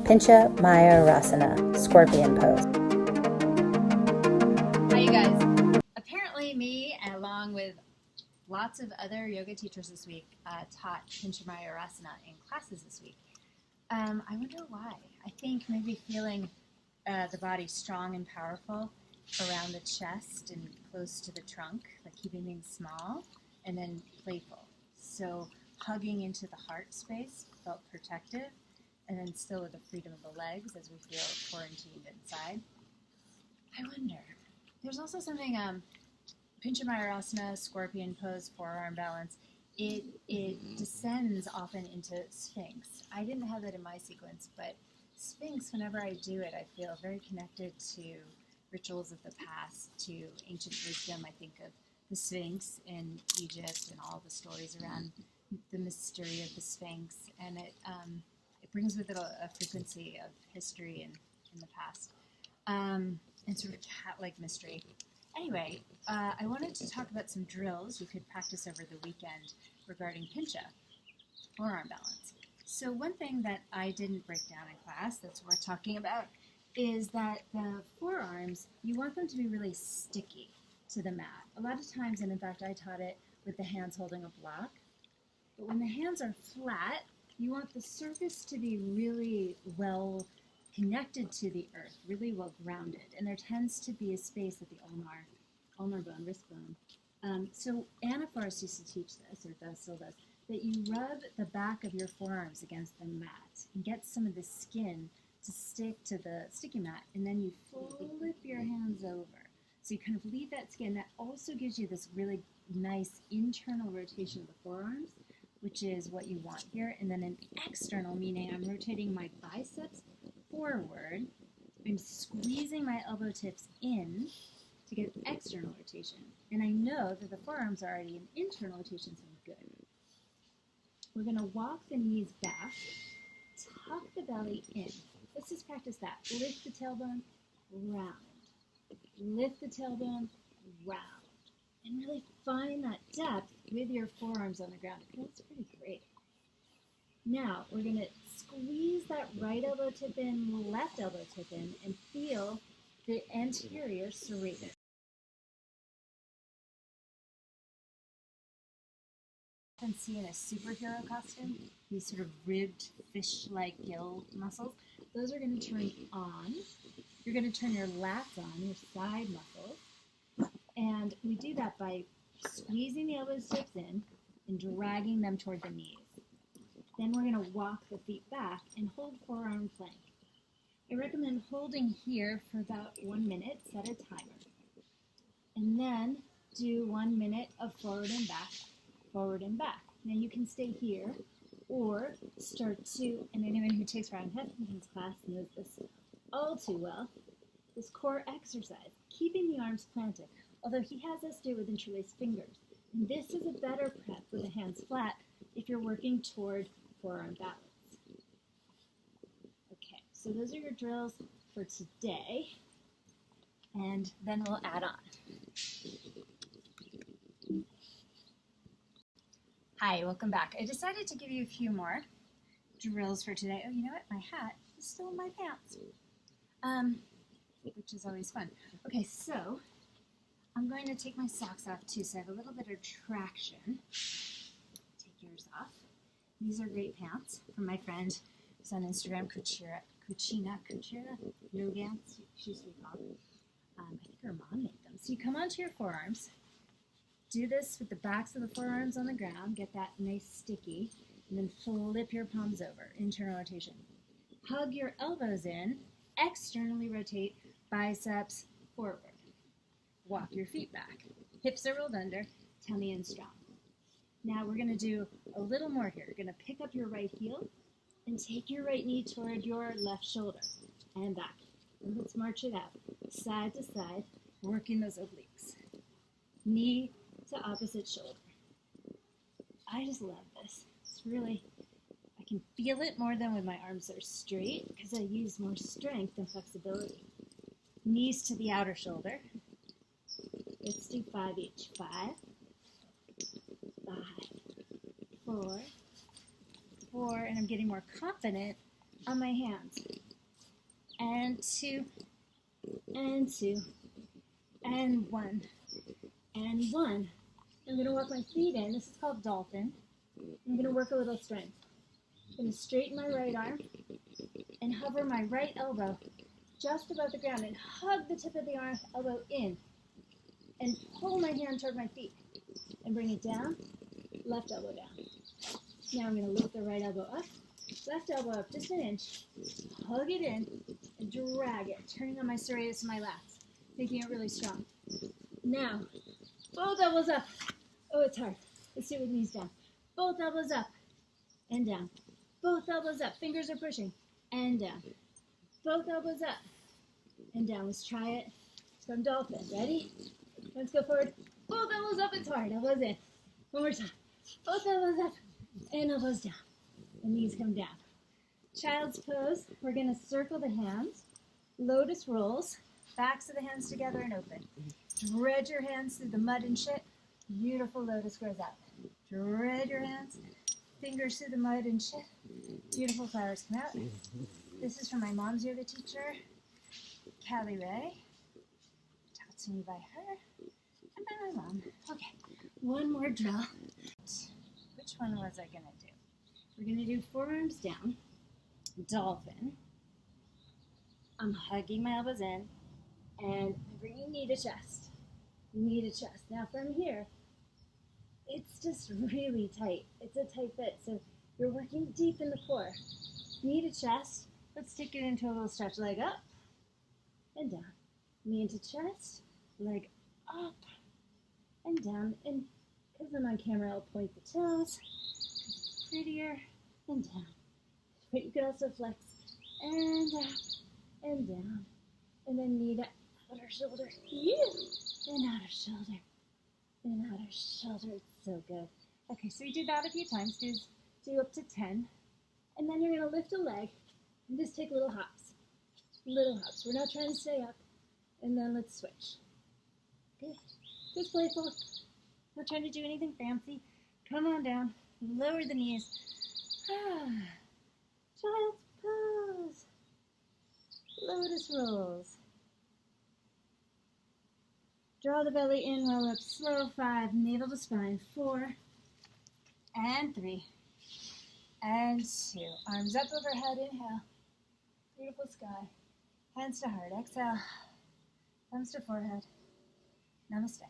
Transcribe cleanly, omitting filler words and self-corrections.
Pincha Mayurasana, scorpion pose. Hi, you guys. Apparently me, along with lots of other yoga teachers this week, taught Pincha Mayurasana in classes this week. I wonder why. I think maybe feeling the body strong and powerful around the chest and close to the trunk, like keeping things small, and then playful. So hugging into the heart space felt protective, and then still with the freedom of the legs as we feel quarantined inside. I wonder. There's also something, Pincha Mayurasana, scorpion pose, forearm balance. It descends often into Sphinx. I didn't have that in my sequence, but Sphinx, whenever I do it, I feel very connected to rituals of the past, to ancient wisdom. I think of the Sphinx in Egypt and all the stories around the mystery of the Sphinx, and it brings with it a frequency of history and in the past, and sort of cat-like mystery. Anyway, I wanted to talk about some drills you could practice over the weekend regarding Pincha, forearm balance. So one thing that I didn't break down in class that's worth talking about is that the forearms, you want them to be really sticky to the mat. A lot of times, and in fact I taught it with the hands holding a block, but when the hands are flat, you want the surface to be really well connected to the earth, really well grounded. And there tends to be a space at the ulnar bone, wrist bone. So Anna Forrest used to teach this, or still does, that you rub the back of your forearms against the mat and get some of the skin to stick to the sticky mat, and then you flip your hands over. So you kind of leave that skin. That also gives you this really nice internal rotation of the forearms, which is what you want here. And then an external, meaning I'm rotating my biceps forward. I'm squeezing my elbow tips in to get external rotation. And I know that the forearms are already in internal rotation, so I'm good. We're going to walk the knees back, tuck the belly in. Let's just practice that. Lift the tailbone, round. Lift the tailbone, round. And really find that depth with your forearms on the ground. It feels pretty great. Now, we're going to squeeze that right elbow tip in, left elbow tip in, and feel the anterior serratus. You can see in a superhero costume, these sort of ribbed fish-like gill muscles. Those are going to turn on. You're going to turn your lats on, your side muscles. And we do that by squeezing the elbow tips in and dragging them toward the knees. Then we're going to walk the feet back and hold forearm plank. I recommend holding here for about 1 minute, set a timer. And then do 1 minute of forward and back, forward and back. Now you can stay here or start to, and anyone who takes Ryan Heffington's class knows this all too well, this core exercise, keeping the arms planted, although he has us do it with interlaced fingers. And this is a better prep with the hands flat if you're working toward forearm balance. Okay, so those are your drills for today, and then we'll add on. Hi, welcome back. I decided to give you a few more drills for today. Oh, you know what? My hat is still in my pants, which is always fun. Okay, so I'm going to take my socks off too, so I have a little bit of traction. Take yours off. These are great pants from my friend who's on Instagram, Cucina Lugans, she used to be called. I think her mom made them. So you come onto your forearms. Do this with the backs of the forearms on the ground. Get that nice sticky. And then flip your palms over. Internal rotation. Hug your elbows in. Externally rotate. Biceps forward. Walk your feet back. Hips are rolled under. Tummy in strong. Now we're going to do a little more here. You're going to pick up your right heel and take your right knee toward your left shoulder. And back. And let's march it out. Side to side. Working those obliques. Knee to opposite shoulder. I just love this. It's really, I can feel it more than when my arms are straight because I use more strength and flexibility. Knees to the outer shoulder. Let's do 5 each. 5, 5, 4, 4, and I'm getting more confident on my hands. And 2, and 2, and 1, and 1. I'm going to walk my feet in. This is called dolphin. I'm going to work a little strength. I'm going to straighten my right arm and hover my right elbow just above the ground and hug the tip of the elbow in and pull my hand toward my feet and bring it down, left elbow down. Now I'm going to lift the right elbow up, left elbow up just an inch, hug it in, and drag it, turning on my serratus and my lats, making it really strong. Now, both elbows up. Oh, it's hard. Let's do it with knees down. Both elbows up and down. Both elbows up. Fingers are pushing and down. Both elbows up and down. Let's try it. Let's go dolphin. Ready? Let's go forward. Both elbows up. It's hard. Elbows in. One more time. Both elbows up and elbows down. And knees come down. Child's pose. We're going to circle the hands. Lotus rolls. Backs of the hands together and open. Dredge your hands through the mud and shit. Beautiful lotus grows out. Dredge your hands. Fingers through the mud and shit. Beautiful flowers come out. This is from my mom's yoga teacher, Callie Ray. Taught to me by her and by my mom. Okay, one more drill. Which one was I going to do? We're going to do forearms down, dolphin. I'm hugging my elbows in and bringing knee to chest. Knee to chest. Now from here, it's just really tight. It's a tight fit, so you're working deep in the core. Knee to chest. Let's take it into a little stretch. Leg up and down. Knee into chest, leg up and down. And because I'm on camera, I'll point the toes. It's prettier and down. But you can also flex and up and down. And then knee to outer shoulder. And outer shoulder. And outer shoulder. It's so good. Okay, so we did that a few times. Do up to 10. And then you're going to lift a leg and just take little hops. Little hops. We're not trying to stay up. And then let's switch. Okay. Just playful. Not trying to do anything fancy. Come on down. Lower the knees. Child's pose. Lotus rolls. Draw the belly in, roll up slow. 5, navel to spine. 4, and 3, and 2. Arms up overhead, inhale. Beautiful sky. Hands to heart, exhale. Thumbs to forehead. Namaste.